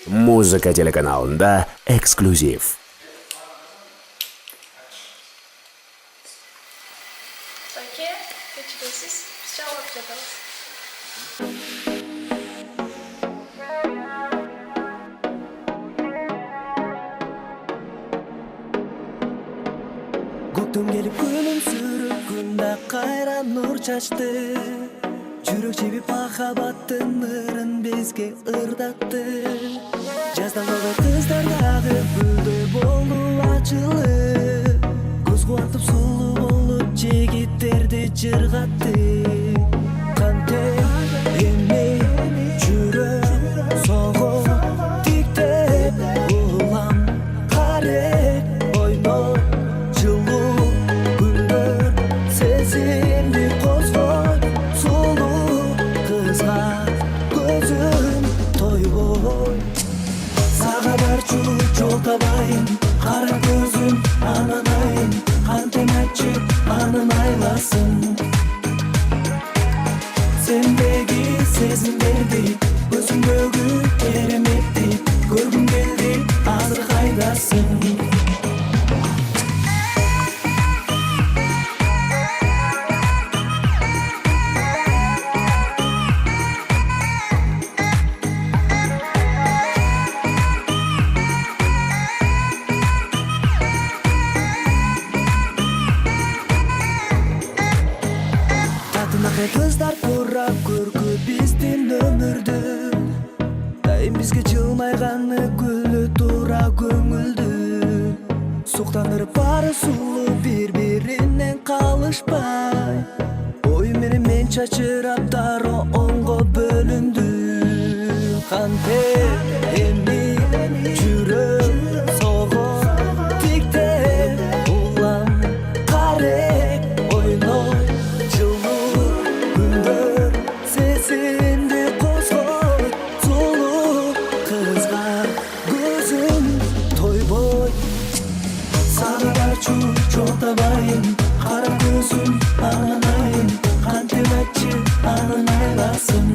Музыка телеканалында эксклюзив. Байке, кечиресиз, биз чалып жатабыз. Көктөм келип күлүмсүрүп күндө кайра нур чачты. Жүрөк жебип махабаттын ырын бизге ырдатты. Жаздан калган кыздар дагы гүлдөй болду ачылып. Көз кубантып сулуу болуп жигиттерди жыргатты. Кантип эми жүрөк согуп тиктеп улам карек ойноп жылуу күндөр сезимди козгой сулуу кызга көзүм тойбой сага барчу жол табайын кара көзүм анан айын кантем айтчы анын айласын сендеги сезимдерди көзүмдөгү кереметти көргүм келди азыр кайдасың. Татынакай кыздар турап көркү биздин өмүрдү. Дайым бизге жылмайганы гүлү тура көңүлдү. Суктандырып баары сулуу бири-биринен калышпай. Ой менен мен чачырап дароо оңго бөлүндү. Кантип эми жүрөк согуп тиктеп улам карек ойнойт жылуу күндөр сезимди козгойт сулуу кызга көзүм тойбой сага барчу жол табайын кара көзүм анан айын кантип айтчы анын айласын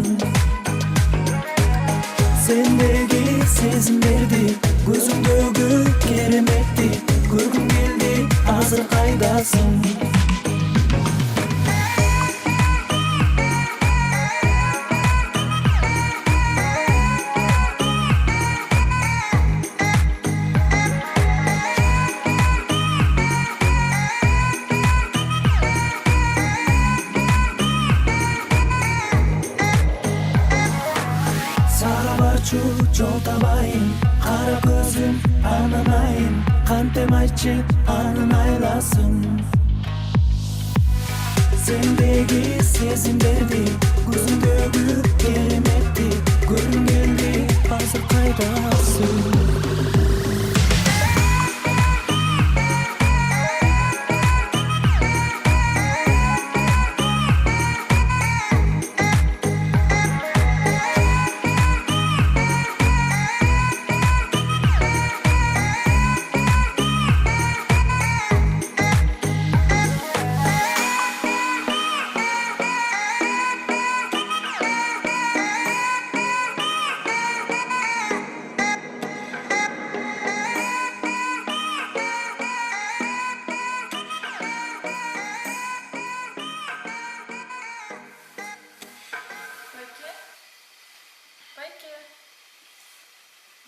сендеги сезимдерди көзүмдөгү кереметти көргүм келди азыр кайдасың. Сага барчу жол табайын кара көзүм анан айын кантем айтчы анын айласын сендеги сезимдерди көзүмдөгү кереметти көргүм келди азыр кайдасың.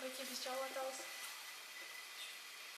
Байке, биз чалып жатабыз.